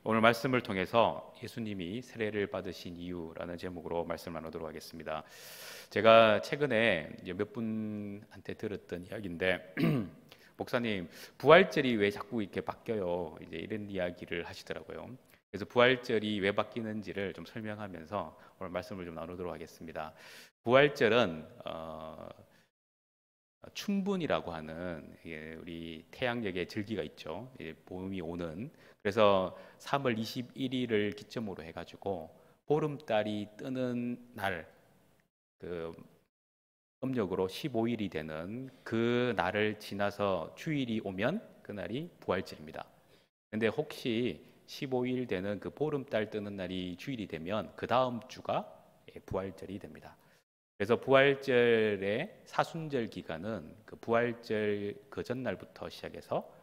오늘 말씀을 통해서 예수님이 세례를 받으신 이유라는 제목으로 말씀 나누도록 하겠습니다. 제가 최근에 이제 몇 분한테 들었던 이야기인데 목사님, 부활절이 왜 자꾸 이렇게 바뀌어요? 이제 이런 이야기를 하시더라고요. 그래서 부활절이 왜 바뀌는지를 좀 설명하면서 오늘 말씀을 좀 나누도록 하겠습니다. 부활절은 춘분이라고 하는 우리 태양력의 절기가 있죠. 봄이 오는. 그래서 3월 21일을 기점으로 해가지고 보름달이 뜨는 날, 그 음력으로 15일이 되는 그 날을 지나서 주일이 오면 그날이 부활절입니다. 근데 혹시 15일 되는 그 보름달 뜨는 날이 주일이 되면 그 다음 주가 부활절이 됩니다. 그래서 부활절의 사순절 기간은 그 부활절 그 전날부터 시작해서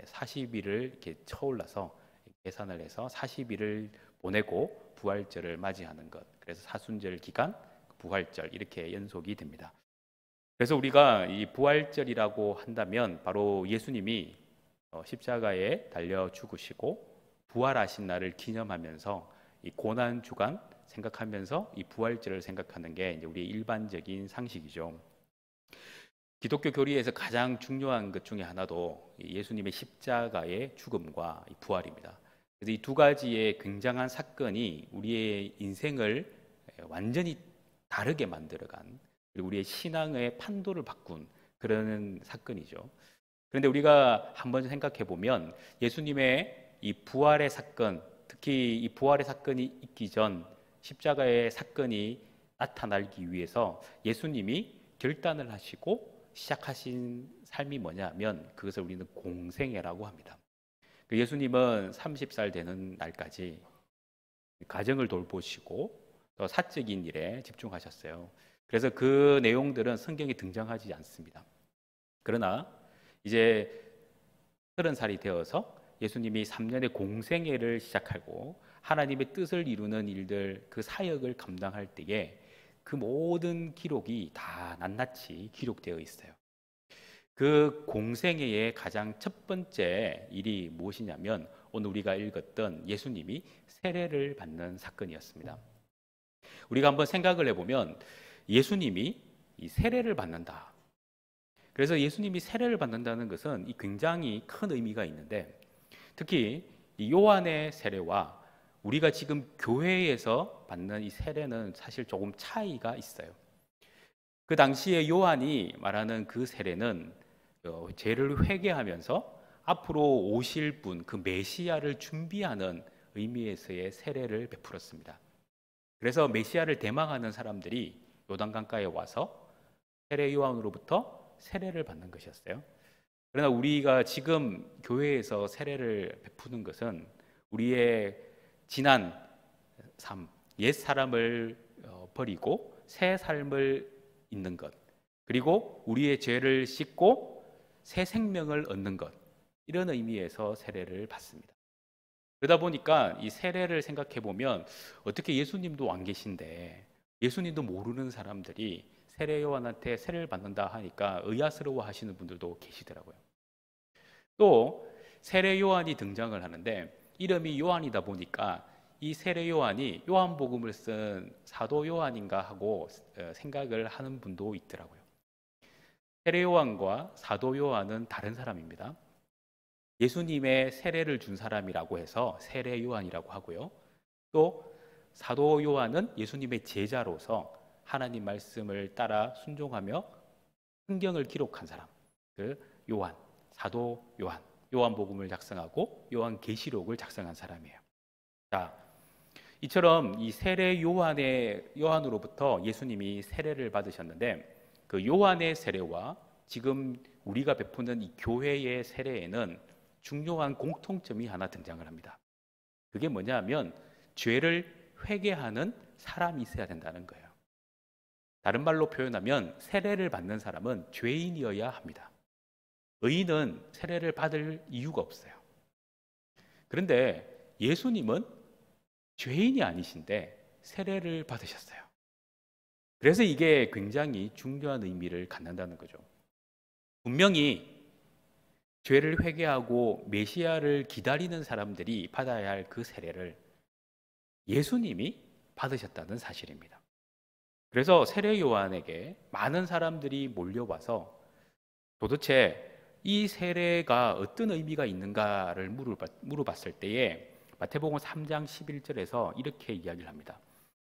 40일을 이렇게 쳐올라서 계산을 해서 40일을 보내고 부활절을 맞이하는 것. 그래서 사순절 기간, 부활절 이렇게 연속이 됩니다. 그래서 우리가 이 부활절이라고 한다면 바로 예수님이 십자가에 달려 죽으시고 부활하신 날을 기념하면서 이 고난 주간 생각하면서 이 부활절을 생각하는 게 이제 우리의 일반적인 상식이죠. 기독교 교리에서 가장 중요한 것 중에 하나도 예수님의 십자가의 죽음과 부활입니다. 그래서 이 두 가지의 굉장한 사건이 우리의 인생을 완전히 다르게 만들어간, 그리고 우리의 신앙의 판도를 바꾼 그런 사건이죠. 그런데 우리가 한번 생각해 보면 예수님의 이 부활의 사건, 특히 이 부활의 사건이 있기 전 십자가의 사건이 나타나기 위해서 예수님이 결단을 하시고 시작하신 삶이 뭐냐면 그것을 우리는 공생애라고 합니다. 예수님은 30살 되는 날까지 가정을 돌보시고 또 사적인 일에 집중하셨어요. 그래서 그 내용들은 성경에 등장하지 않습니다. 그러나 이제 30살이 되어서 예수님이 3년의 공생애를 시작하고 하나님의 뜻을 이루는 일들, 그 사역을 감당할 때에 그 모든 기록이 다 낱낱이 기록되어 있어요. 그 공생애의 가장 첫 번째 일이 무엇이냐면 오늘 우리가 읽었던 예수님이 세례를 받는 사건이었습니다. 우리가 한번 생각을 해보면 예수님이 이 세례를 받는다. 그래서 예수님이 세례를 받는다는 것은 이 굉장히 큰 의미가 있는데 특히 이 요한의 세례와 우리가 지금 교회에서 받는 이 세례는 사실 조금 차이가 있어요. 그 당시에 요한이 말하는 그 세례는 죄를 회개하면서 앞으로 오실 분, 그 메시아를 준비하는 의미에서의 세례를 베풀었습니다. 그래서 메시아를 대망하는 사람들이 요단강가에 와서 세례 요한으로부터 세례를 받는 것이었어요. 그러나 우리가 지금 교회에서 세례를 베푸는 것은 우리의 지난 삶, 옛 사람을 버리고 새 삶을 잇는 것, 그리고 우리의 죄를 씻고 새 생명을 얻는 것, 이런 의미에서 세례를 받습니다. 그러다 보니까 이 세례를 생각해 보면 어떻게 예수님도 안 계신데 예수님도 모르는 사람들이 세례 요한한테 세례를 받는다 하니까 의아스러워 하시는 분들도 계시더라고요. 또 세례 요한이 등장을 하는데 이름이 요한이다 보니까 이 세례 요한이 요한복음을 쓴 사도 요한인가 하고 생각을 하는 분도 있더라고요. 세례 요한과 사도 요한은 다른 사람입니다. 예수님의 세례를 준 사람이라고 해서 세례 요한이라고 하고요. 또 사도 요한은 예수님의 제자로서 하나님 말씀을 따라 순종하며 성경을 기록한 사람, 그 요한, 사도 요한, 요한복음을 작성하고 요한계시록을 작성한 사람이에요. 자, 이처럼 이 세례 요한으로부터 예수님이 세례를 받으셨는데 그 요한의 세례와 지금 우리가 베푸는 이 교회의 세례에는 중요한 공통점이 하나 등장을 합니다. 그게 뭐냐면 죄를 회개하는 사람이 있어야 된다는 거예요. 다른 말로 표현하면 세례를 받는 사람은 죄인이어야 합니다. 의인은 세례를 받을 이유가 없어요. 그런데 예수님은 죄인이 아니신데 세례를 받으셨어요. 그래서 이게 굉장히 중요한 의미를 갖는다는 거죠. 분명히 죄를 회개하고 메시아를 기다리는 사람들이 받아야 할 그 세례를 예수님이 받으셨다는 사실입니다. 그래서 세례 요한에게 많은 사람들이 몰려와서 도대체 이 세례가 어떤 의미가 있는가를 물어봤을 때에 마태복음 3장 11절에서 이렇게 이야기를 합니다.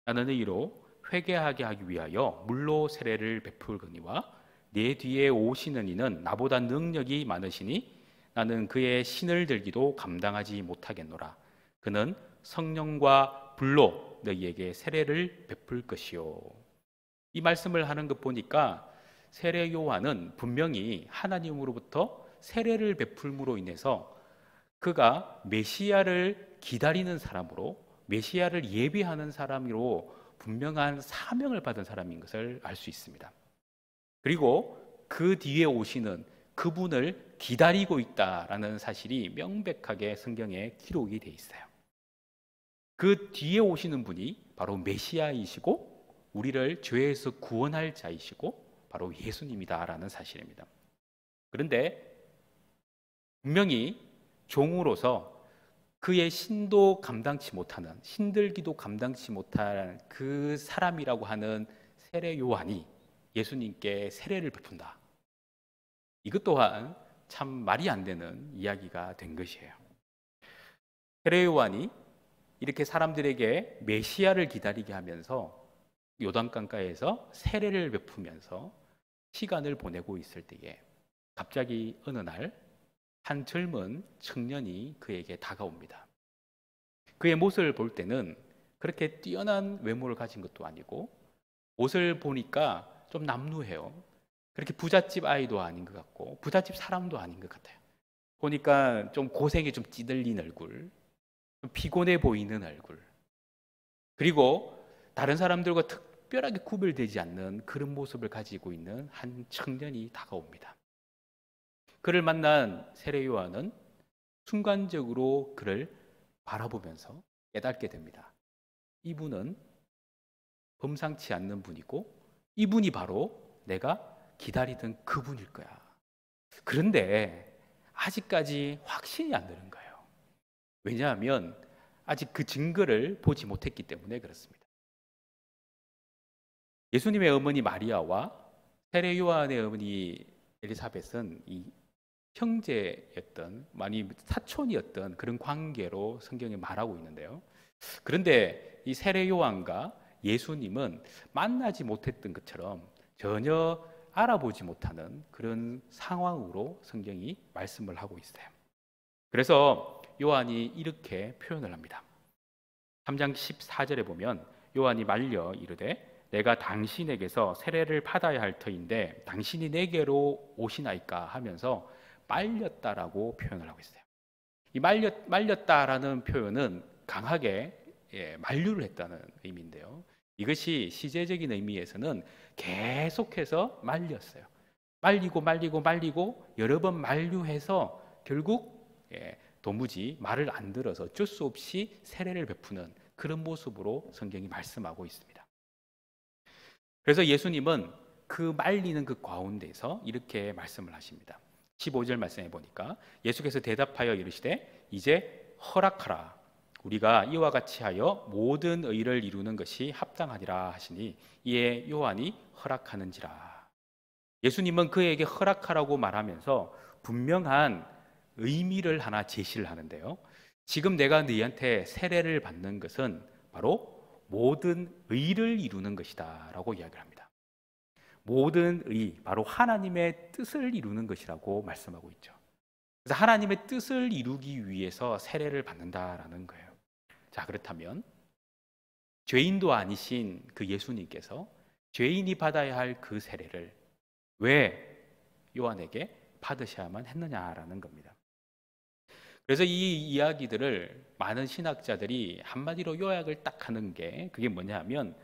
나는 너희로 회개하게 하기 위하여 물로 세례를 베풀거니와 내 뒤에 오시는 이는 나보다 능력이 많으시니 나는 그의 신을 들기도 감당하지 못하겠노라. 그는 성령과 불로 너희에게 세례를 베풀 것이요. 이 말씀을 하는 것 보니까 세례 요한은 분명히 하나님으로부터 세례를 베풀므로 인해서 그가 메시아를 기다리는 사람으로, 메시아를 예비하는 사람으로 분명한 사명을 받은 사람인 것을 알 수 있습니다. 그리고 그 뒤에 오시는 그분을 기다리고 있다라는 사실이 명백하게 성경에 기록이 되어 있어요. 그 뒤에 오시는 분이 바로 메시아이시고 우리를 죄에서 구원할 자이시고 바로 예수님이다라는 사실입니다. 그런데 분명히 종으로서 그의 신도 감당치 못하는, 신들기도 감당치 못할 그 사람이라고 하는 세례 요한이 예수님께 세례를 베푼다. 이것 또한 참 말이 안 되는 이야기가 된 것이에요. 세례 요한이 이렇게 사람들에게 메시아를 기다리게 하면서 요단강가에서 세례를 베푸면서 시간을 보내고 있을 때에 갑자기 어느 날 한 젊은 청년이 그에게 다가옵니다. 그의 모습을 볼 때는 그렇게 뛰어난 외모를 가진 것도 아니고 옷을 보니까 좀 남루해요. 그렇게 부잣집 아이도 아닌 것 같고 부잣집 사람도 아닌 것 같아요. 보니까 좀 고생이 좀 찌들린 얼굴, 좀 피곤해 보이는 얼굴, 그리고 다른 사람들과 특별하게 구별되지 않는 그런 모습을 가지고 있는 한 청년이 다가옵니다. 그를 만난 세례 요한은 순간적으로 그를 바라보면서 깨닫게 됩니다. 이분은 범상치 않는 분이고 이분이 바로 내가 기다리던 그분일 거야. 그런데 아직까지 확신이 안 드는 거예요. 왜냐하면 아직 그 증거를 보지 못했기 때문에 그렇습니다. 예수님의 어머니 마리아와 세례 요한의 어머니 엘리사벳은 이 형제였던, 많이 사촌이었던 그런 관계로 성경에 말하고 있는데요. 그런데 이 세례 요한과 예수님은 만나지 못했던 것처럼 전혀 알아보지 못하는 그런 상황으로 성경이 말씀을 하고 있어요. 그래서 요한이 이렇게 표현을 합니다. 3장 14절에 보면 요한이 말려 이르되 내가 당신에게서 세례를 받아야 할 터인데 당신이 내게로 오시나이까 하면서 말렸다라고 표현을 하고 있어요. 이 말렸다라는 표현은 강하게 만류를 했다는 의미인데요. 이것이 시제적인 의미에서는 계속해서 말렸어요. 말리고 여러 번 만류해서 결국 도무지 말을 안 들어서 어쩔 수 없이 세례를 베푸는 그런 모습으로 성경이 말씀하고 있습니다. 그래서 예수님은 그 말리는 그 가운데서 이렇게 말씀을 하십니다. 15절 말씀해 보니까 예수께서 대답하여 이르시되 이제 허락하라. 우리가 이와 같이 하여 모든 의를 이루는 것이 합당하니라 하시니 이에 요한이 허락하는지라. 예수님은 그에게 허락하라고 말하면서 분명한 의미를 하나 제시를 하는데요. 지금 내가 너희한테 세례를 받는 것은 바로 모든 의를 이루는 것이다 라고 이야기를 합니다. 모든 의, 바로 하나님의 뜻을 이루는 것이라고 말씀하고 있죠. 그래서 하나님의 뜻을 이루기 위해서 세례를 받는다라는 거예요. 자, 그렇다면 죄인도 아니신 그 예수님께서 죄인이 받아야 할 그 세례를 왜 요한에게 받으셔야만 했느냐라는 겁니다. 그래서 이 이야기들을 많은 신학자들이 한마디로 요약을 딱 하는 게 그게 뭐냐 하면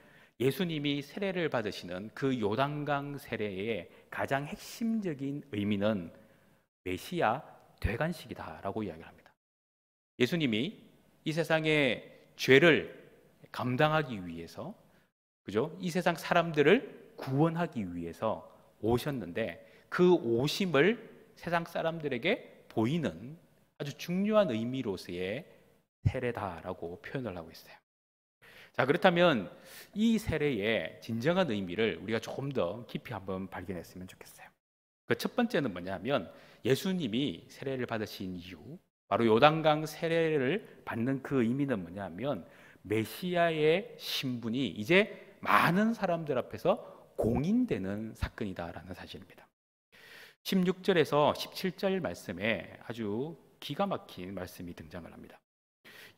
예수님이 세례를 받으시는 그 요단강 세례의 가장 핵심적인 의미는 메시아 되관식이다라고 이야기를 합니다. 예수님이 이 세상의 죄를 감당하기 위해서, 그죠? 이 세상 사람들을 구원하기 위해서 오셨는데 그 오심을 세상 사람들에게 보이는 아주 중요한 의미로서의 세례다라고 표현을 하고 있어요. 자, 그렇다면 이 세례의 진정한 의미를 우리가 조금 더 깊이 한번 발견했으면 좋겠어요. 그 첫 번째는 뭐냐면 예수님이 세례를 받으신 이유, 바로 요단강 세례를 받는 그 의미는 뭐냐면 메시아의 신분이 이제 많은 사람들 앞에서 공인되는 사건이다라는 사실입니다. 16절에서 17절 말씀에 아주 기가 막힌 말씀이 등장을 합니다.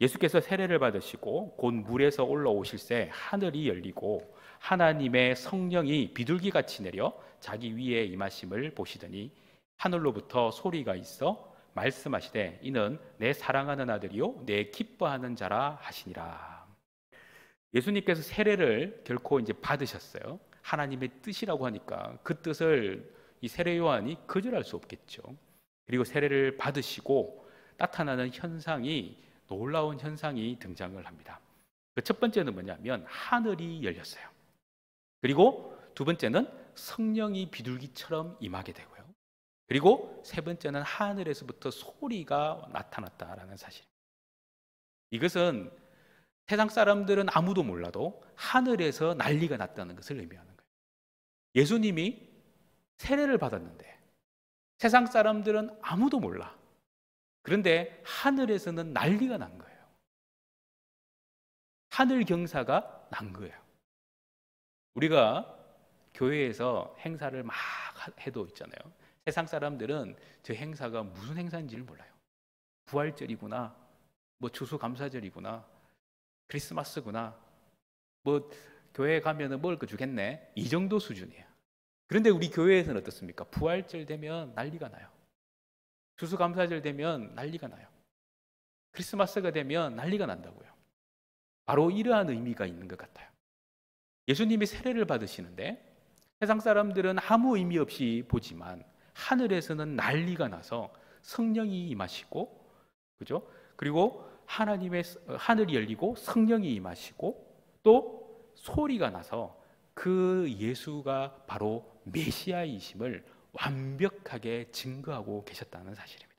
예수께서 세례를 받으시고 곧 물에서 올라오실새 하늘이 열리고 하나님의 성령이 비둘기같이 내려 자기 위에 임하심을 보시더니 하늘로부터 소리가 있어 말씀하시되 이는 내 사랑하는 아들이요 내 기뻐하는 자라 하시니라. 예수님께서 세례를 결코 이제 받으셨어요. 하나님의 뜻이라고 하니까 그 뜻을 이 세례 요한이 거절할 수 없겠죠. 그리고 세례를 받으시고 나타나는 현상이 놀라운 현상이 등장을 합니다. 그 첫 번째는 뭐냐면 하늘이 열렸어요. 그리고 두 번째는 성령이 비둘기처럼 임하게 되고요. 그리고 세 번째는 하늘에서부터 소리가 나타났다라는 사실. 이것은 세상 사람들은 아무도 몰라도 하늘에서 난리가 났다는 것을 의미하는 거예요. 예수님이 세례를 받았는데 세상 사람들은 아무도 몰라. 그런데 하늘에서는 난리가 난 거예요. 하늘 경사가 난 거예요. 우리가 교회에서 행사를 막 해도 있잖아요. 세상 사람들은 저 행사가 무슨 행사인지를 몰라요. 부활절이구나, 뭐 추수감사절이구나, 크리스마스구나, 뭐 교회 가면은 먹을 거 주겠네, 이 정도 수준이에요. 그런데 우리 교회에서는 어떻습니까? 부활절 되면 난리가 나요. 추수감사절 되면 난리가 나요. 크리스마스가 되면 난리가 난다고요. 바로 이러한 의미가 있는 것 같아요. 예수님이 세례를 받으시는데 세상 사람들은 아무 의미 없이 보지만 하늘에서는 난리가 나서 성령이 임하시고, 그죠? 그리고 하늘이 열리고 성령이 임하시고 또 소리가 나서 그 예수가 바로 메시아이심을 완벽하게 증거하고 계셨다는 사실입니다.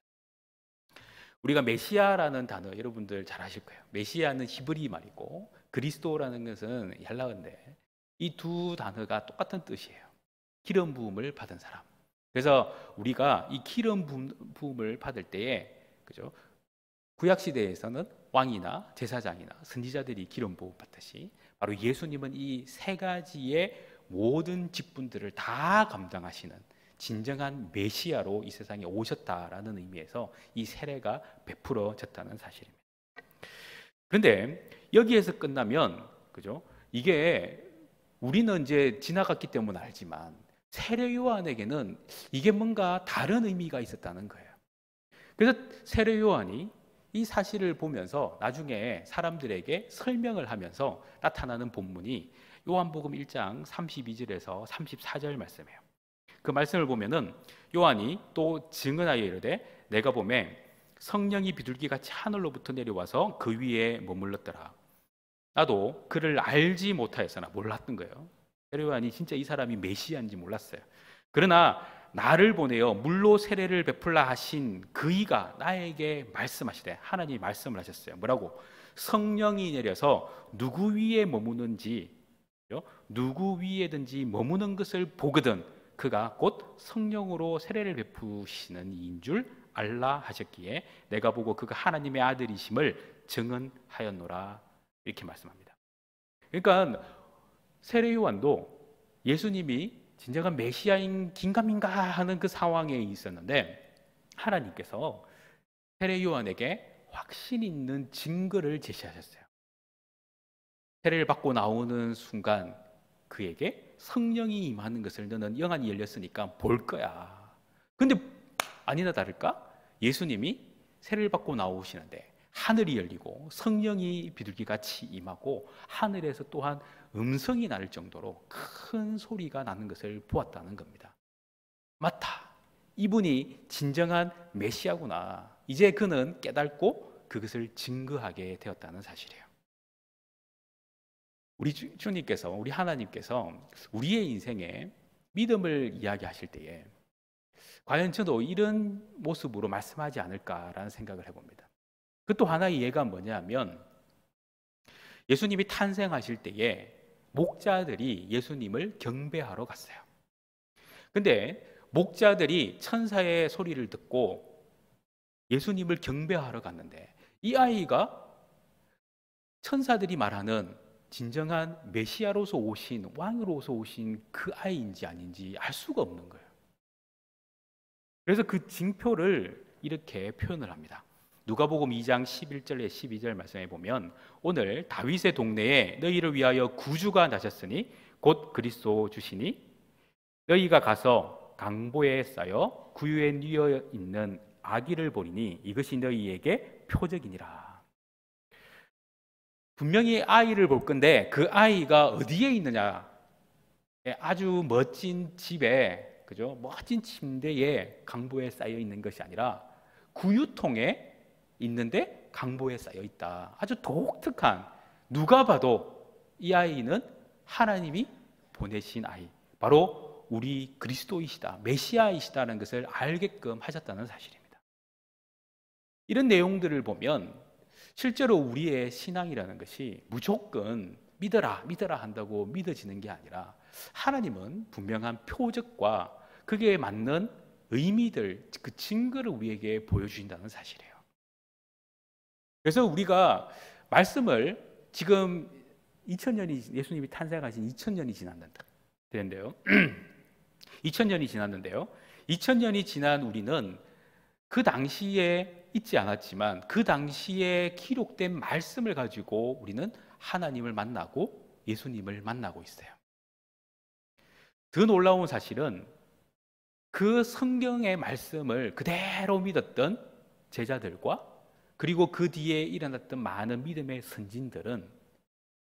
우리가 메시아라는 단어 여러분들 잘 아실 거예요. 메시아는 히브리 말이고 그리스도라는 것은 헬라어인데 이 두 단어가 똑같은 뜻이에요. 기름 부음을 받은 사람. 그래서 우리가 이 기름 부음을 받을 때에, 그죠? 구약 시대에서는 왕이나 제사장이나 선지자들이 기름 부음 받듯이 바로 예수님은 이 세 가지의 모든 직분들을 다 감당하시는 진정한 메시아로 이 세상에 오셨다라는 의미에서 이 세례가 베풀어졌다는 사실입니다. 그런데 여기에서 끝나면, 그죠? 이게 우리는 이제 지나갔기 때문에 알지만 세례 요한에게는 이게 뭔가 다른 의미가 있었다는 거예요. 그래서 세례 요한이 이 사실을 보면서 나중에 사람들에게 설명을 하면서 나타나는 본문이 요한복음 1장 32절에서 34절 말씀이에요. 그 말씀을 보면은 요한이 또 증언하여 이르되 내가 보매 성령이 비둘기같이 하늘로부터 내려와서 그 위에 머물렀더라. 나도 그를 알지 못하였으나, 몰랐던 거예요. 세례 요한이 진짜 이 사람이 메시아인지 몰랐어요. 그러나 나를 보내어 물로 세례를 베풀라 하신 그이가 나에게 말씀하시되, 하나님이 말씀을 하셨어요. 뭐라고? 성령이 내려서 누구 위에 머무는지, 누구 위에든지 머무는 것을 보거든 그가 곧 성령으로 세례를 베푸시는 이인 줄 알라 하셨기에 내가 보고 그가 하나님의 아들이심을 증언하였노라. 이렇게 말씀합니다. 그러니까 세례 요한도 예수님이 진정한 메시아인 긴가민가 하는 그 상황에 있었는데 하나님께서 세례 요한에게 확신 있는 증거를 제시하셨어요. 세례를 받고 나오는 순간 그에게 성령이 임하는 것을 너는 영안이 열렸으니까 볼 거야. 근데 아니나 다를까? 예수님이 세례를 받고 나오시는데 하늘이 열리고 성령이 비둘기같이 임하고 하늘에서 또한 음성이 날 정도로 큰 소리가 나는 것을 보았다는 겁니다. 맞다. 이분이 진정한 메시아구나. 이제 그는 깨닫고 그것을 증거하게 되었다는 사실이에요. 우리 주님께서, 우리 하나님께서 우리의 인생에 믿음을 이야기하실 때에 과연 저도 이런 모습으로 말씀하지 않을까라는 생각을 해봅니다. 그 또 하나의 예가 뭐냐면 예수님이 탄생하실 때에 목자들이 예수님을 경배하러 갔어요. 근데 목자들이 천사의 소리를 듣고 예수님을 경배하러 갔는데 이 아이가 천사들이 말하는 진정한 메시아로서 오신 왕으로서 오신 그 아이인지 아닌지 알 수가 없는 거예요. 그래서 그 징표를 이렇게 표현을 합니다. 누가복음 2장 11절에 12절 말씀해 보면 오늘 다윗의 동네에 너희를 위하여 구주가 나셨으니 곧 그리스도 주시니 너희가 가서 강보에 쌓여 구유에 뉘어 있는 아기를 보리니 이것이 너희에게 표적이니라. 분명히 아이를 볼 건데 그 아이가 어디에 있느냐? 아주 멋진 집에, 그죠? 멋진 침대에 강보에 쌓여 있는 것이 아니라 구유통에 있는데 강보에 쌓여 있다. 아주 독특한, 누가 봐도 이 아이는 하나님이 보내신 아이, 바로 우리 그리스도이시다, 메시아이시다는 것을 알게끔 하셨다는 사실입니다. 이런 내용들을 보면 실제로 우리의 신앙이라는 것이 무조건 믿어라 믿어라 한다고 믿어지는 게 아니라 하나님은 분명한 표적과 그게 맞는 의미들, 그 증거를 우리에게 보여주신다는 사실이에요. 그래서 우리가 말씀을 지금 2000년이, 예수님이 탄생하신 2000년이 지났는데요. 2000년이 지났는데요. 2000년이 지난 우리는 그 당시에 있지 않았지만 그 당시에 기록된 말씀을 가지고 우리는 하나님을 만나고 예수님을 만나고 있어요. 더 놀라운 사실은 그 성경의 말씀을 그대로 믿었던 제자들과 그리고 그 뒤에 일어났던 많은 믿음의 선진들은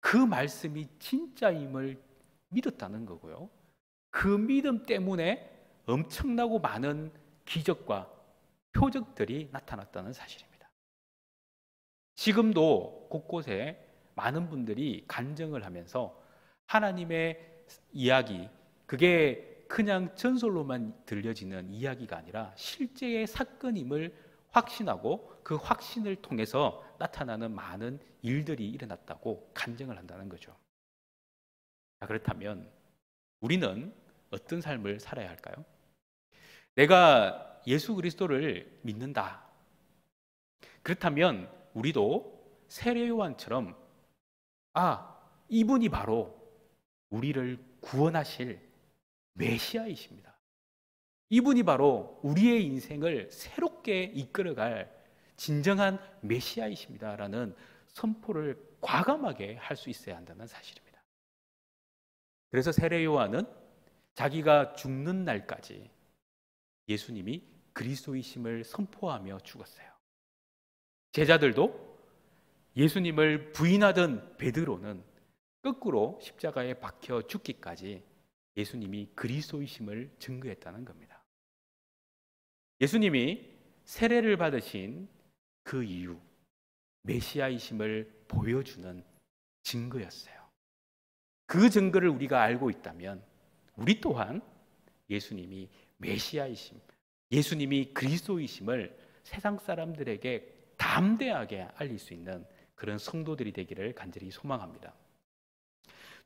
그 말씀이 진짜임을 믿었다는 거고요. 그 믿음 때문에 엄청나고 많은 기적과 표적들이 나타났다는 사실입니다. 지금도 곳곳에 많은 분들이 간증을 하면서 하나님의 이야기, 그게 그냥 전설로만 들려지는 이야기가 아니라 실제의 사건임을 확신하고 그 확신을 통해서 나타나는 많은 일들이 일어났다고 간증을 한다는 거죠. 자, 그렇다면 우리는 어떤 삶을 살아야 할까요? 내가 예수 그리스도를 믿는다. 그렇다면 우리도 세례 요한처럼 이분이 바로 우리를 구원하실 메시아이십니다. 이분이 바로 우리의 인생을 새롭게 이끌어갈 진정한 메시아이십니다라는 선포를 과감하게 할 수 있어야 한다는 사실입니다. 그래서 세례 요한은 자기가 죽는 날까지 예수님이 그리스도이심을 선포하며 죽었어요. 제자들도 예수님을 부인하던 베드로는 거꾸로 십자가에 박혀 죽기까지 예수님이 그리스도이심을 증거했다는 겁니다. 예수님이 세례를 받으신 그 이유, 메시아이심을 보여주는 증거였어요. 그 증거를 우리가 알고 있다면 우리 또한 예수님이 메시아이심, 예수님이 그리스도이심을 세상 사람들에게 담대하게 알릴 수 있는 그런 성도들이 되기를 간절히 소망합니다.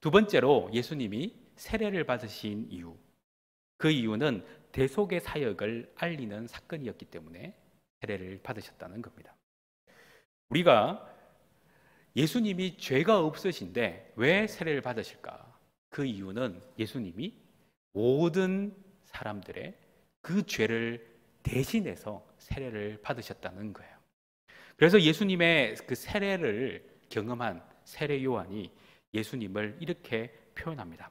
두 번째로 예수님이 세례를 받으신 이유, 그 이유는 대속의 사역을 알리는 사건이었기 때문에 세례를 받으셨다는 겁니다. 우리가 예수님이 죄가 없으신데 왜 세례를 받으실까? 그 이유는 예수님이 모든 사람들의 그 죄를 대신해서 세례를 받으셨다는 거예요. 그래서 예수님의 그 세례를 경험한 세례 요한이 예수님을 이렇게 표현합니다.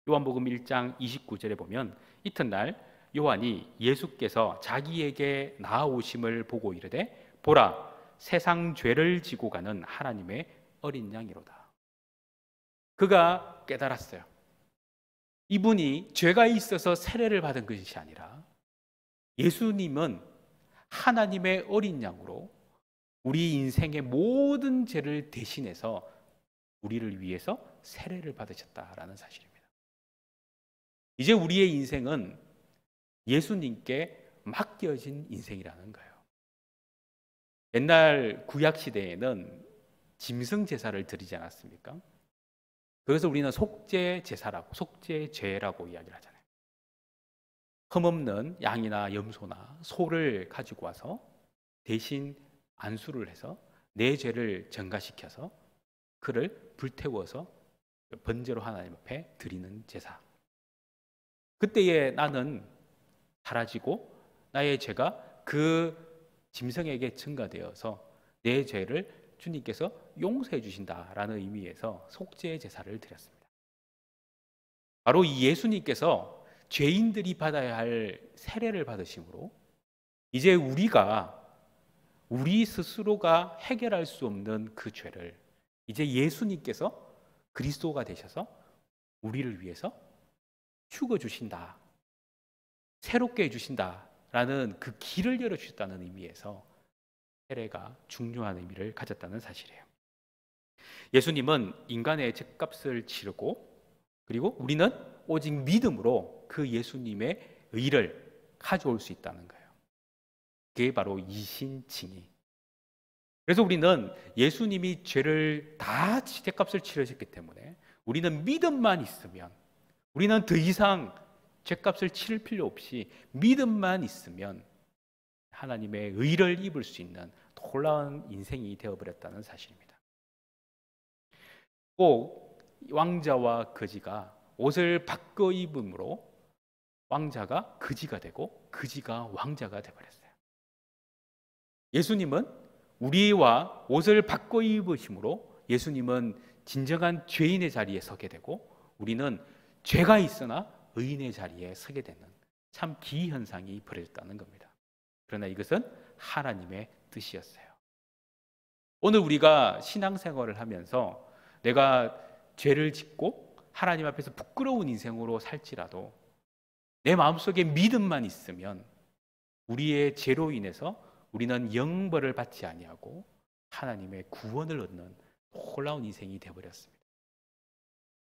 요한복음 1장 29절에 보면 이튿날 요한이 예수께서 자기에게 나아오심을 보고 이르되 보라, 세상 죄를 지고 가는 하나님의 어린 양이로다. 그가 깨달았어요. 이분이 죄가 있어서 세례를 받은 것이 아니라 예수님은 하나님의 어린 양으로 우리 인생의 모든 죄를 대신해서 우리를 위해서 세례를 받으셨다라는 사실입니다. 이제 우리의 인생은 예수님께 맡겨진 인생이라는 거예요. 옛날 구약 시대에는 짐승 제사를 드리지 않았습니까? 그래서 우리는 속죄 제사라고, 속죄 죄라고 이야기를 하잖아요. 흠없는 양이나 염소나 소를 가지고 와서 대신 안수를 해서 내 죄를 전가시켜서 그를 불태워서 번제로 하나님 앞에 드리는 제사. 그때에 나는 사라지고 나의 죄가 그 짐승에게 증가되어서 내 죄를 주님께서 용서해 주신다라는 의미에서 속죄 제사를 드렸습니다. 바로 이 예수님께서 죄인들이 받아야 할 세례를 받으심으로 이제 우리 스스로가 해결할 수 없는 그 죄를 이제 예수님께서 그리스도가 되셔서 우리를 위해서 죽어주신다, 새롭게 해주신다라는 그 길을 열어주셨다는 의미에서 세례가 중요한 의미를 가졌다는 사실이에요. 예수님은 인간의 죄값을 치르고 그리고 우리는 오직 믿음으로 그 예수님의 의를 가져올 수 있다는 거예요. 그게 바로 이신칭의. 그래서 우리는 예수님이 죄를 다 죄값을 치르셨기 때문에 우리는 믿음만 있으면, 우리는 더 이상 죄값을 치를 필요 없이 믿음만 있으면 하나님의 의를 입을 수 있는 놀라운 인생이 되어버렸다는 사실입니다. 꼭 왕자와 거지가 옷을 바꿔 입음으로 왕자가 거지가 되고 거지가 왕자가 되어버렸어요. 예수님은 우리와 옷을 바꿔 입으심으로 예수님은 진정한 죄인의 자리에 서게 되고 우리는 죄가 있으나 의인의 자리에 서게 되는 참 기현상이 벌어졌다는 겁니다. 그러나 이것은 하나님의 뜻이었어요. 오늘 우리가 신앙생활을 하면서 내가 죄를 짓고 하나님 앞에서 부끄러운 인생으로 살지라도 내 마음속에 믿음만 있으면 우리의 죄로 인해서 우리는 영벌을 받지 아니하고 하나님의 구원을 얻는 놀라운 인생이 되어버렸습니다.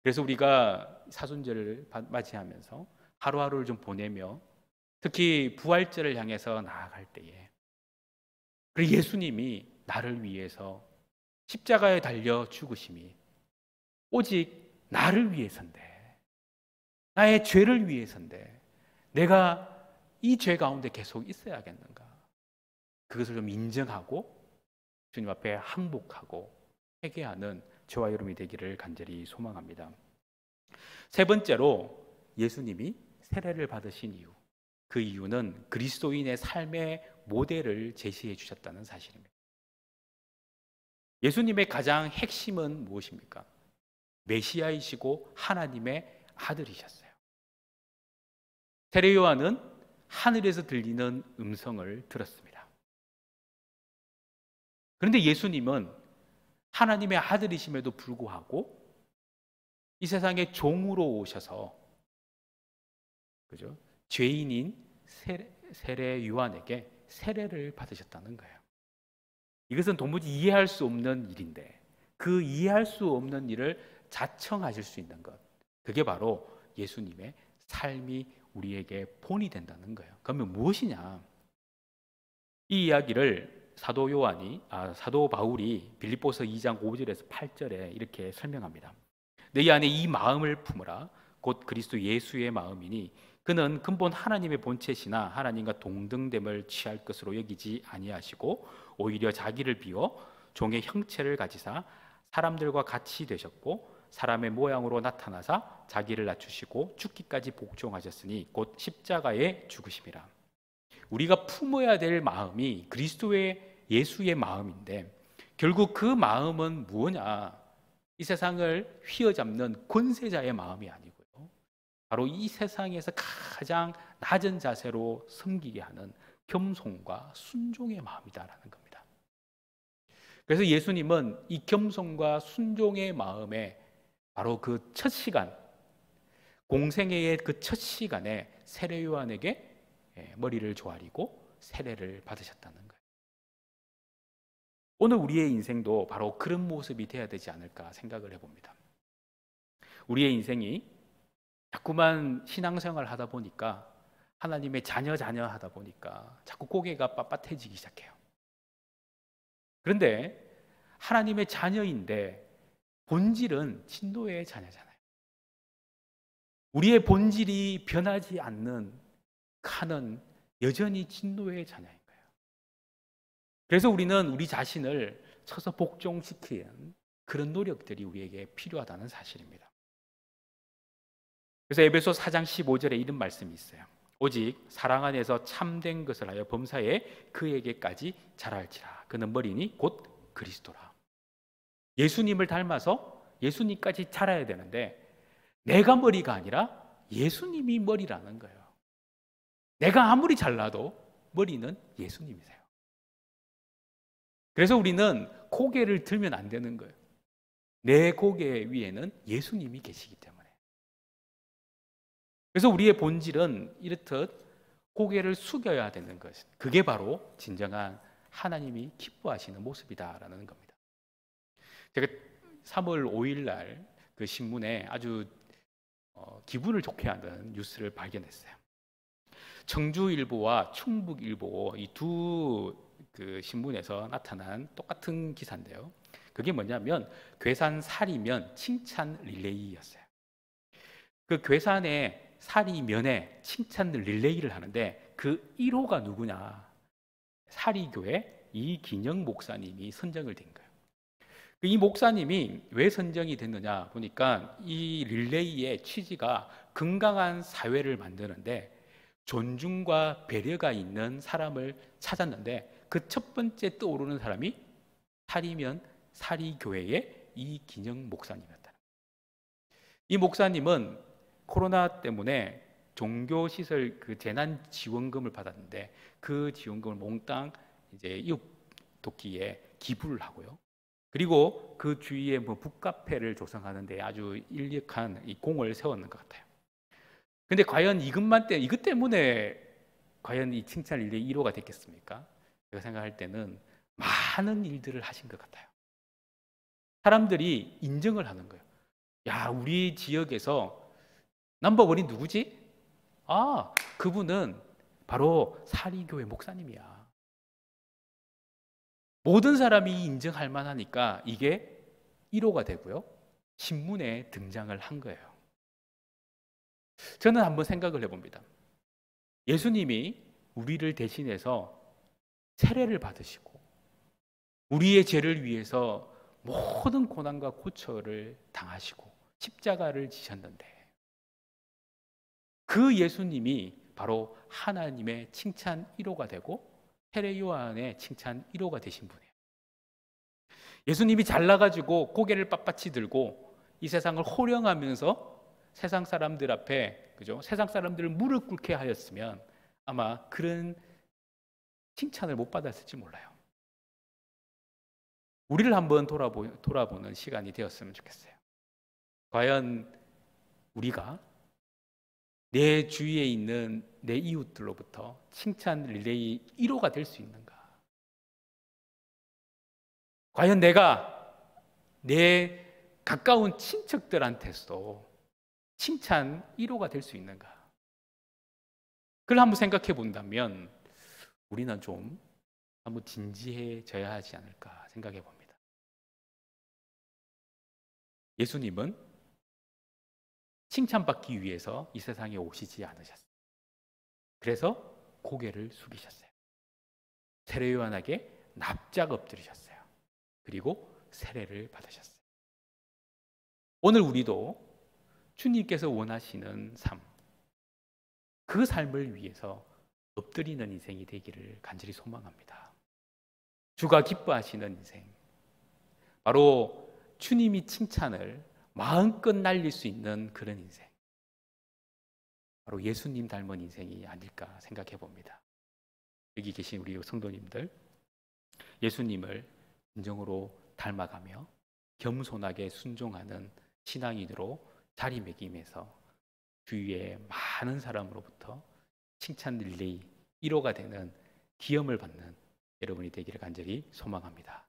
그래서 우리가 사순절을 맞이하면서 하루하루를 좀 보내며 특히 부활절을 향해서 나아갈 때에 그리고 예수님이 나를 위해서 십자가에 달려 죽으심이 오직 나를 위해서인데, 나의 죄를 위해서인데 내가 이 죄 가운데 계속 있어야겠는가? 그것을 좀 인정하고 주님 앞에 항복하고 회개하는 저와 여러분이 되기를 간절히 소망합니다. 세 번째로 예수님이 세례를 받으신 이유, 그 이유는 그리스도인의 삶의 모델을 제시해 주셨다는 사실입니다. 예수님의 가장 핵심은 무엇입니까? 메시아이시고 하나님의 아들이셨어요. 세례 요한은 하늘에서 들리는 음성을 들었습니다. 그런데 예수님은 하나님의 아들이심에도 불구하고 이 세상에 종으로 오셔서 그죠? 죄인인 세례 요한에게 세례를 받으셨다는 거예요. 이것은 도무지 이해할 수 없는 일인데 그 이해할 수 없는 일을 자청하실 수 있는 것, 그게 바로 예수님의 삶이 우리에게 본이 된다는 거예요. 그러면 무엇이냐? 이 이야기를 사도 바울이 빌립보서 2장 5절에서 8절에 이렇게 설명합니다. 너희 안에 이 마음을 품으라. 곧 그리스도 예수의 마음이니 그는 근본 하나님의 본체시나 하나님과 동등됨을 취할 것으로 여기지 아니하시고 오히려 자기를 비워 종의 형체를 가지사 사람들과 같이 되셨고 사람의 모양으로 나타나사 자기를 낮추시고 죽기까지 복종하셨으니 곧 십자가에 죽으심이라. 우리가 품어야 될 마음이 그리스도의 예수의 마음인데 결국 그 마음은 무엇냐? 이 세상을 휘어잡는 권세자의 마음이 아니고요, 바로 이 세상에서 가장 낮은 자세로 섬기게 하는 겸손과 순종의 마음이다라는 겁니다. 그래서 예수님은 이 겸손과 순종의 마음에 바로 그 첫 시간, 공생애의 그 첫 시간에 세례 요한에게 머리를 조아리고 세례를 받으셨다는 거예요. 오늘 우리의 인생도 바로 그런 모습이 되어야 되지 않을까 생각을 해봅니다. 우리의 인생이 자꾸만 신앙생활을 하다 보니까 하나님의 자녀 하다 보니까 자꾸 고개가 빳빳해지기 시작해요. 그런데 하나님의 자녀인데 본질은 진노의 자녀잖아요. 우리의 본질이 변하지 않는 칸은 여전히 진노의 자녀인 거예요. 그래서 우리는 우리 자신을 서서 복종시키는 그런 노력들이 우리에게 필요하다는 사실입니다. 그래서 에베소 4장 15절에 이런 말씀이 있어요. 오직 사랑 안에서 참된 것을 하여 범사에 그에게까지 자랄지라. 그는 머리니 곧 그리스도라. 예수님을 닮아서 예수님까지 자라야 되는데 내가 머리가 아니라 예수님이 머리라는 거예요. 내가 아무리 잘나도 머리는 예수님이세요. 그래서 우리는 고개를 들면 안 되는 거예요. 내 고개 위에는 예수님이 계시기 때문에. 그래서 우리의 본질은 이렇듯 고개를 숙여야 되는 것. 그게 바로 진정한 하나님이 기뻐하시는 모습이다라는 겁니다. 제가 3월 5일 날 그 신문에 아주 기분을 좋게 하는 뉴스를 발견했어요. 청주일보와 충북일보 이 두 그 신문에서 나타난 똑같은 기사인데요. 그게 뭐냐면 괴산 살이면 칭찬 릴레이였어요. 그 괴산의 살이면에 칭찬 릴레이를 하는데 그 1호가 누구냐? 사리교회 이기영 목사님이 선정을 된 거예요. 이 목사님이 왜 선정이 됐느냐 보니까 이 릴레이의 취지가 건강한 사회를 만드는데 존중과 배려가 있는 사람을 찾았는데 그 첫 번째 떠오르는 사람이 사리면 사리교회의 이기영 목사님이었다. 이 목사님은 코로나 때문에 종교시설 그 재난지원금을 받았는데 그 지원금을 몽땅 이제 이웃 돕기에 기부를 하고요. 그리고 그 주위에 뭐 북카페를 조성하는 데 아주 인력한 이 공을 세웠는 것 같아요. 근데 과연 이것 때문에 과연 이 칭찬 릴레이 1호가 됐겠습니까? 제가 생각할 때는 많은 일들을 하신 것 같아요. 사람들이 인정을 하는 거예요. 야, 우리 지역에서 넘버원이 누구지? 아, 그분은 바로 사리교회 목사님이야. 모든 사람이 인정할 만하니까 이게 1호가 되고요. 신문에 등장을 한 거예요. 저는 한번 생각을 해봅니다. 예수님이 우리를 대신해서 세례를 받으시고 우리의 죄를 위해서 모든 고난과 고초를 당하시고 십자가를 지셨는데 그 예수님이 바로 하나님의 칭찬 1호가 되고 세례 요한의 칭찬 1호가 되신 분이에요. 예수님이 잘나가지고 고개를 빳빳이 들고 이 세상을 호령하면서 세상 사람들 앞에 세상 사람들을 무릎 꿇게 하였으면 아마 그런 칭찬을 못 받았을지 몰라요. 우리를 한번 돌아보는 시간이 되었으면 좋겠어요. 과연 우리가 내 주위에 있는 내 이웃들로부터 칭찬 릴레이 1호가 될 수 있는가? 과연 내가 내 가까운 친척들한테서 칭찬 1호가 될 수 있는가? 그걸 한번 생각해 본다면 우리는 좀 한번 진지해져야 하지 않을까 생각해 봅니다. 예수님은 칭찬받기 위해서 이 세상에 오시지 않으셨어요. 그래서 고개를 숙이셨어요. 세례 요한에게 납작 엎드리셨어요. 그리고 세례를 받으셨어요. 오늘 우리도 주님께서 원하시는 삶, 그 삶을 위해서 엎드리는 인생이 되기를 간절히 소망합니다. 주가 기뻐하시는 인생, 바로 주님이 칭찬을 마음껏 날릴 수 있는 그런 인생, 바로 예수님 닮은 인생이 아닐까 생각해 봅니다. 여기 계신 우리 성도님들, 예수님을 진정으로 닮아가며 겸손하게 순종하는 신앙인으로 자리매김해서 주위의 많은 사람으로부터 칭찬 릴레이 1호가 되는 기염을 받는 여러분이 되기를 간절히 소망합니다.